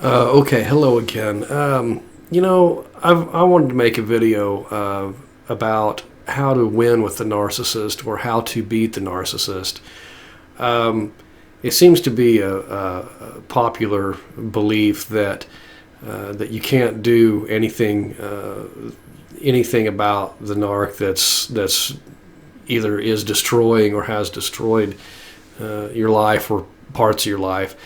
Okay, hello again. I wanted to make a video about how to win with the narcissist or how to beat the narcissist. It seems to be a popular belief that you can't do anything about the narc that's either is destroying or has destroyed your life or parts of your life.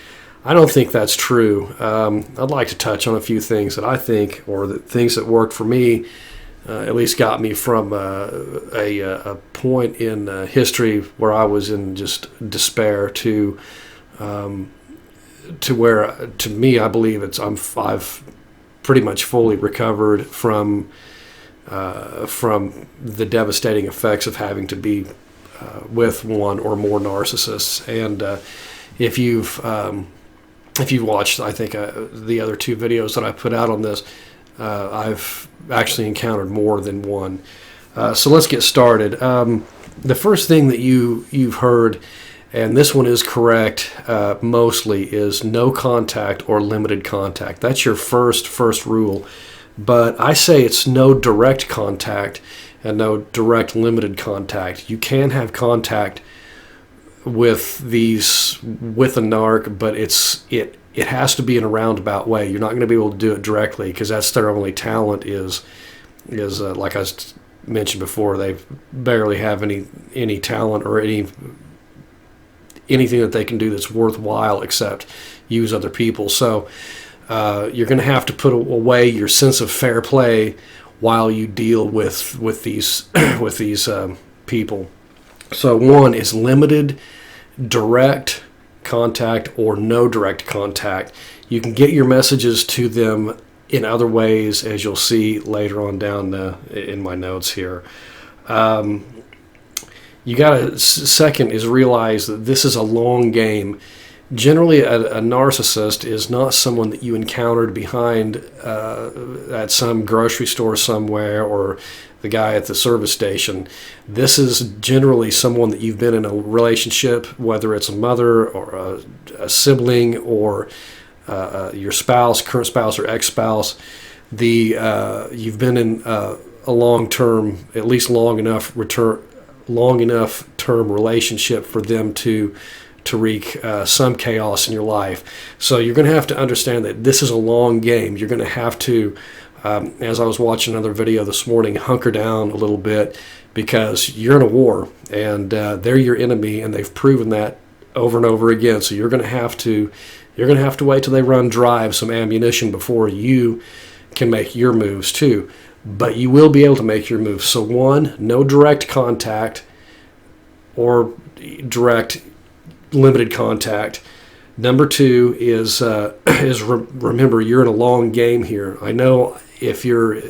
I don't think that's true. I'd like to touch on a few things that I think, or the things that worked for me, at least got me from a point in history where I was in just despair to where, to me, I believe I've pretty much fully recovered from the devastating effects of having to be with one or more narcissists. And if you've watched, I think, the other two videos that I put out on this, I've actually encountered more than one. So let's get started. The first thing that you've heard, and this one is correct mostly, is no contact or limited contact. That's your first rule. But I say it's no direct contact and no direct limited contact. You can have contact with a narc, but it has to be in a roundabout way. You're not going to be able to do it directly because that's their only talent is like I mentioned before, they barely have any talent or anything that they can do that's worthwhile except use other people. So you're going to have to put away your sense of fair play while you deal with these with these people. So one is limited direct contact or no direct contact. You can get your messages to them in other ways, as you'll see later on down in my notes here. You got second is realize that this is a long game. Generally, a narcissist is not someone that you encountered behind at some grocery store somewhere or the guy at the service station. This is generally someone that you've been in a relationship, whether it's a mother or a sibling or your spouse, current spouse or ex-spouse. You've been in a long-term, at least long enough term relationship for them to wreak some chaos in your life. So you're going to have to understand that this is a long game. You're going to have to, as I was watching another video this morning, hunker down a little bit because you're in a war and they're your enemy, and they've proven that over and over again. So you're going to have to wait till they run dry of some ammunition before you can make your moves too. But you will be able to make your moves. So one, no direct contact or direct limited contact. Number two is remember, you're in a long game here. I know if you're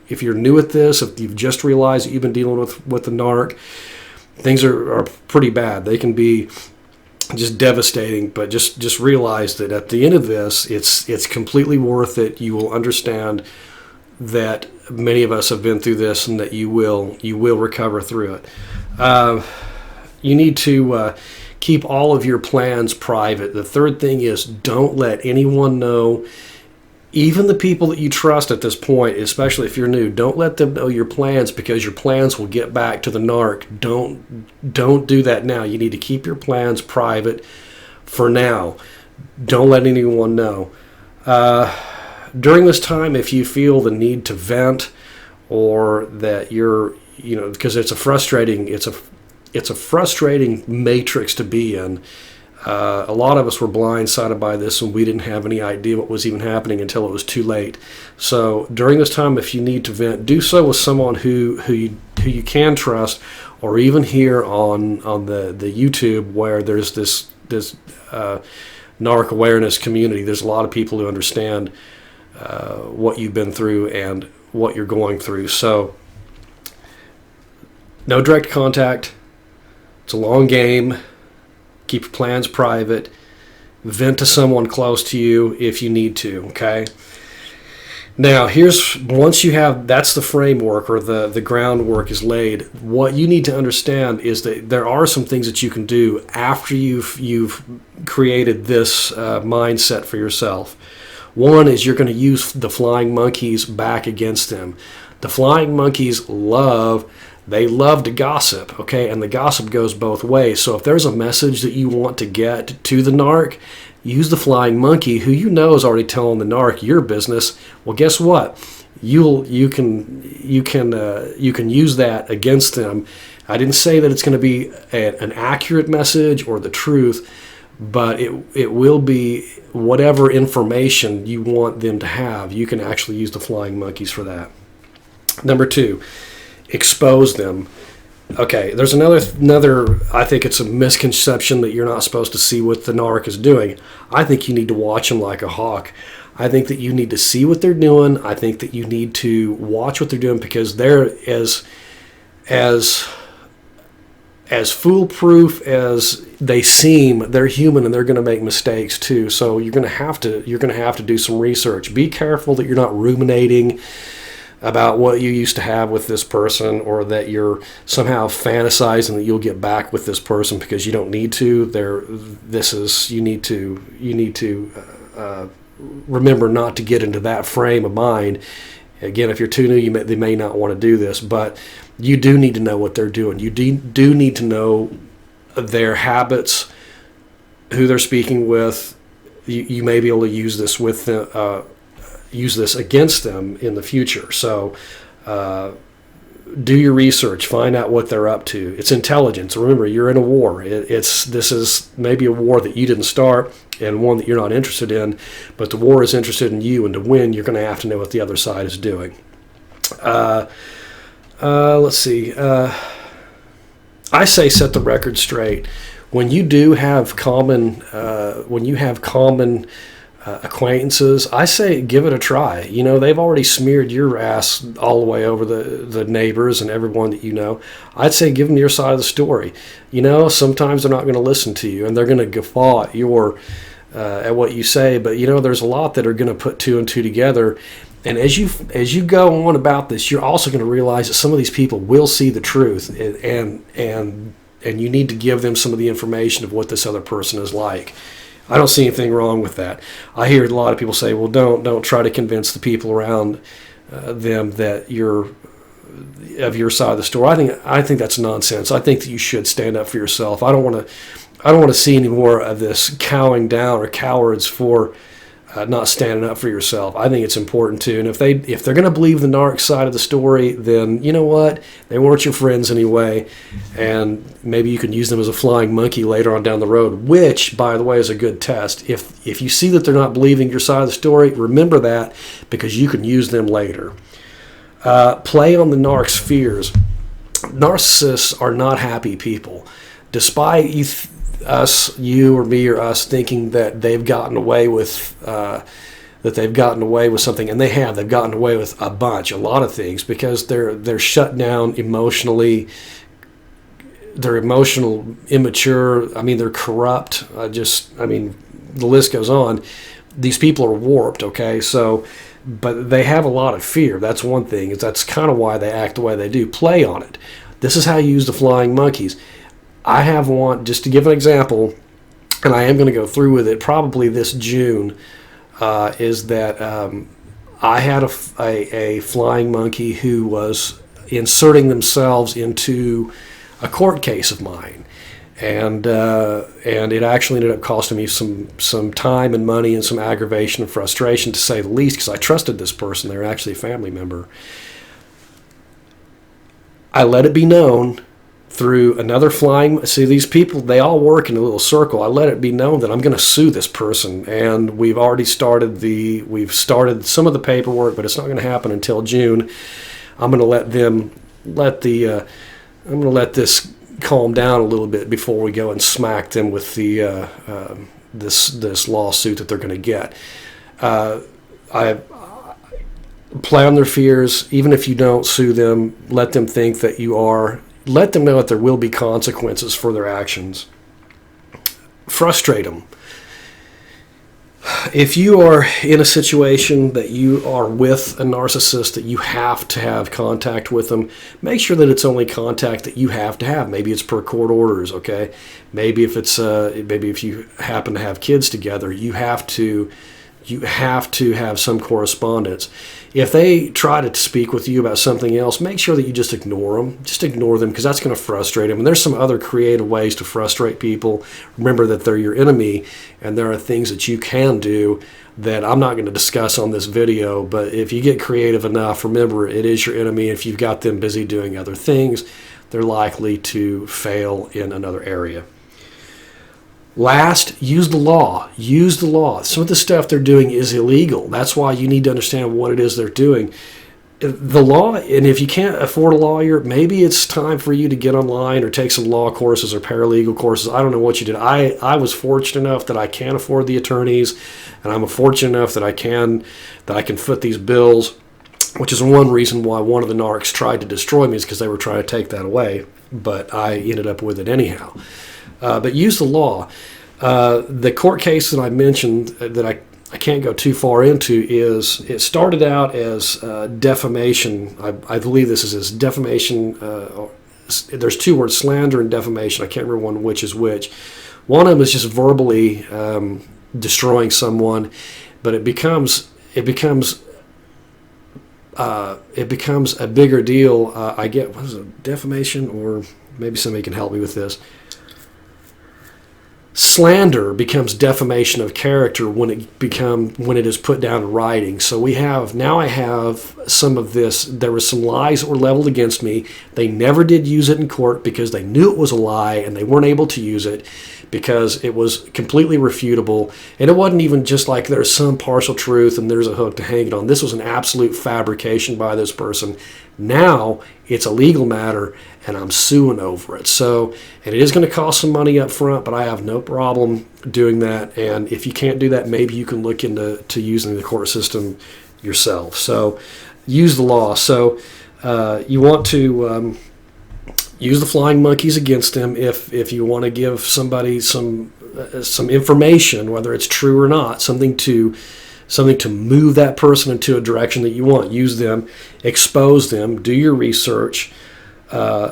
new at this, if you've just realized that you've been dealing with the narc, things are pretty bad. They can be just devastating, but just realize that at the end of this, it's completely worth it. You will understand that many of us have been through this, and that you will recover through it. You need to keep all of your plans private. The third thing is don't let anyone know, even the people that you trust at this point, especially if you're new. Don't let them know your plans, because your plans will get back to the narc. Don't do that now. You need to keep your plans private for now. Don't let anyone know. During this time, if you feel the need to vent, or that because it's a frustrating matrix to be in. A lot of us were blindsided by this, and we didn't have any idea what was even happening until it was too late. So during this time, if you need to vent, do so with someone who you can trust, or even here on the YouTube, where there's this narc awareness community. There's a lot of people who understand what you've been through and what you're going through. So no direct contact. It's a long game. Keep your plans private. Vent to someone close to you if you need to, okay? Now, once you have, that's the framework, or the groundwork is laid. What you need to understand is that there are some things that you can do after you've created this mindset for yourself. One is you're going to use the flying monkeys back against them. The flying monkeys love to gossip, okay? And the gossip goes both ways. So if there's a message that you want to get to the narc, use the flying monkey, who you know is already telling the narc your business. Well, guess what? You can use that against them. I didn't say that it's going to be an accurate message or the truth, but it will be whatever information you want them to have. You can actually use the flying monkeys for that. Number 2, expose them. Okay, there's another, I think it's a misconception that you're not supposed to see what the narc is doing. I think you need to watch them like a hawk. I think that you need to see what they're doing. I think that you need to watch what they're doing, because they're as foolproof as they seem. They're human, and they're going to make mistakes too. So you're going to have to do some research. Be careful that you're not ruminating about what you used to have with this person, or that you're somehow fantasizing that you'll get back with this person, because you don't need to. You need to remember not to get into that frame of mind. Again, if you're too new, they may not want to do this, but you do need to know what they're doing. You do need to know their habits, who they're speaking with. You may be able to use this with them. Use this against them in the future. So do your research, find out what they're up to. It's intelligence. Remember, you're in a war. This is maybe a war that you didn't start, and one that you're not interested in, but the war is interested in you, and to win, you're going to have to know what the other side is doing. Let's see. I say set the record straight. When you do have common acquaintances, I say give it a try. You know, they've already smeared your ass all the way over the neighbors and everyone that you know. I'd say give them your side of the story. You know, sometimes they're not going to listen to you, and they're going to guffaw at what you say. But you know, there's a lot that are going to put 2 and 2 together. And as you go on about this, you're also going to realize that some of these people will see the truth, and you need to give them some of the information of what this other person is like. I don't see anything wrong with that. I hear a lot of people say, well, don't try to convince the people around them that you're of your side of the story. I think that's nonsense. I think that you should stand up for yourself. I don't want to see any more of this cowing down or cowards for not standing up for yourself. I think it's important too. And if they're going to believe the narc side of the story, then you know what? They weren't your friends anyway, and maybe you can use them as a flying monkey later on down the road, which, by the way, is a good test. If you see that they're not believing your side of the story, remember that, because you can use them later. Play on the narc's fears. Narcissists are not happy people. Despite you or me or us thinking that they've gotten away with something, and they've gotten away with a lot of things, because they're shut down emotionally. They're immature. I mean, they're corrupt. The list goes on. These people are warped. Okay, so, but they have a lot of fear. That's one thing. That's kind of why they act the way they do. Play on it. This is how you use the flying monkeys. I have one, just to give an example, and I am going to go through with it probably this June, is that I had a flying monkey who was inserting themselves into a court case of mine, and it actually ended up costing me some time and money and some aggravation and frustration, to say the least, because I trusted this person. They were actually a family member. I let it be known through another see, these people, they all work in a little circle. I let it be known that I'm going to sue this person, and we've started some of the paperwork, but it's not going to happen until June. I'm going to let this calm down a little bit before we go and smack them with this lawsuit that they're going to get. I play on their fears. Even if you don't sue them, let them think that you are. Let them know that there will be consequences for their actions. Frustrate them. if you are in a situation that you are with a narcissist that you have to have contact with them, make sure that it's only contact that you have to have. Maybe it's per court orders, okay? Maybe if you happen to have kids together, you have to have some correspondence. If they try to speak with you about something else, make sure that you just ignore them. Just ignore them, because that's going to frustrate them. And there's some other creative ways to frustrate people. Remember that they're your enemy, and there are things that you can do that I'm not going to discuss on this video. But if you get creative enough, remember, it is your enemy. If you've got them busy doing other things, they're likely to fail in another area. Last, use the law. Use the law. Some of the stuff they're doing is illegal. That's why you need to understand what it is they're doing. The law, and if you can't afford a lawyer, maybe it's time for you to get online or take some law courses or paralegal courses. I don't know what you did. I was fortunate enough that I can afford the attorneys, and I'm fortunate enough that I can foot these bills, which is one reason why one of the narcs tried to destroy me, is because they were trying to take that away, but I ended up with it anyhow. But use the law. The court case that I mentioned that I can't go too far into it started out as defamation. I believe this is as defamation. There's two words, slander and defamation. I can't remember which is which. One of them is just verbally destroying someone, but it becomes a bigger deal. What is it, defamation, or maybe somebody can help me with this. Slander becomes defamation of character when it is put down in writing. So I have some of this. There were some lies that were leveled against me. They never did use it in court because they knew it was a lie, and they weren't able to use it because it was completely refutable. And it wasn't even just like there's some partial truth and there's a hook to hang it on. This was an absolute fabrication by this person. Now it's a legal matter, and I'm suing over it. So, and it is going to cost some money up front, but I have no problem doing that. And if you can't do that, maybe you can look into using the court system yourself. So use the law. So you want to use the flying monkeys against them if you want to give somebody some information, whether it's true or not, something to move that person into a direction that you want. Use them, expose them, do your research,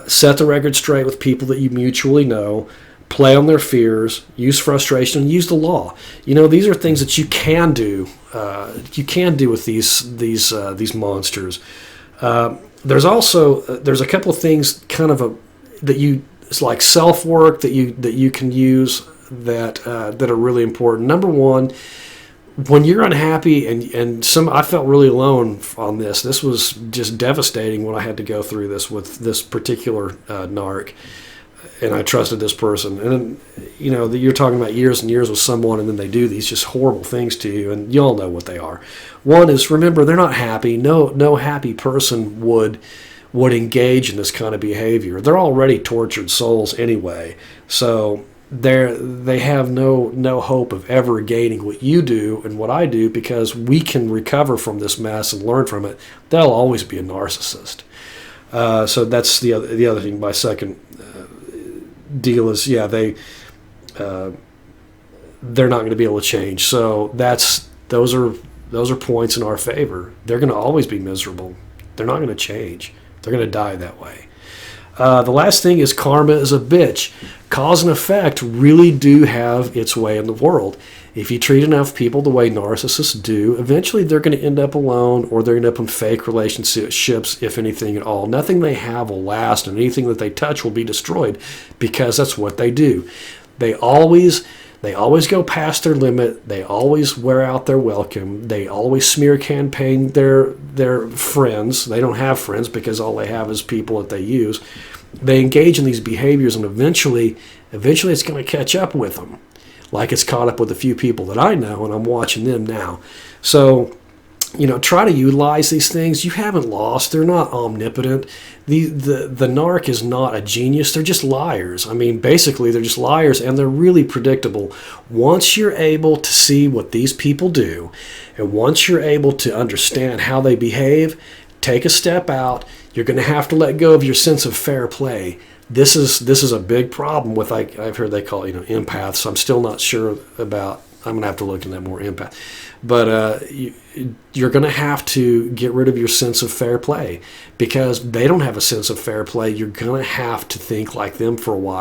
set the record straight with people that you mutually know, play on their fears, use frustration, and use the law. These are things that you can do. You can do with these monsters. There's a couple of things it's like self-work that you can use that are really important. Number one, when you're unhappy I felt really alone on this. This was just devastating when I had to go through this with this particular narc, and I trusted this person. And you're talking about years and years with someone, and then they do these just horrible things to you, and you all know what they are. One is, remember, they're not happy. No happy person would engage in this kind of behavior. They're already tortured souls anyway, so they have no hope of ever gaining what you do and what I do, because we can recover from this mess and learn from it. They'll always be a narcissist. So that's the other thing. My second deal is, they're not going to be able to change. So those are points in our favor. They're going to always be miserable. They're not going to change. They're going to die that way. The last thing is, karma is a bitch. Cause and effect really do have its way in the world. If you treat enough people the way narcissists do, eventually they're going to end up alone, or they're going to end up in fake relationships, if anything at all. Nothing they have will last, and anything that they touch will be destroyed, because that's what they do. They always go past their limit. They always wear out their welcome. They always smear campaign their friends. They don't have friends because all they have is people that they use. They engage in these behaviors, and eventually it's going to catch up with them, like it's caught up with a few people that I know, and I'm watching them now. So, try to utilize these things. You haven't lost. They're not omnipotent. The narc is not a genius. They're just liars. I mean, basically, they're just liars, and they're really predictable. Once you're able to see what these people do, and once you're able to understand how they behave, take a step out. You're going to have to let go of your sense of fair play. This is a big problem with, I've heard they call it, empaths. I'm still not sure about I'm going to have to look into that more, empath. But you're going to have to get rid of your sense of fair play because they don't have a sense of fair play. You're going to have to think like them for a while.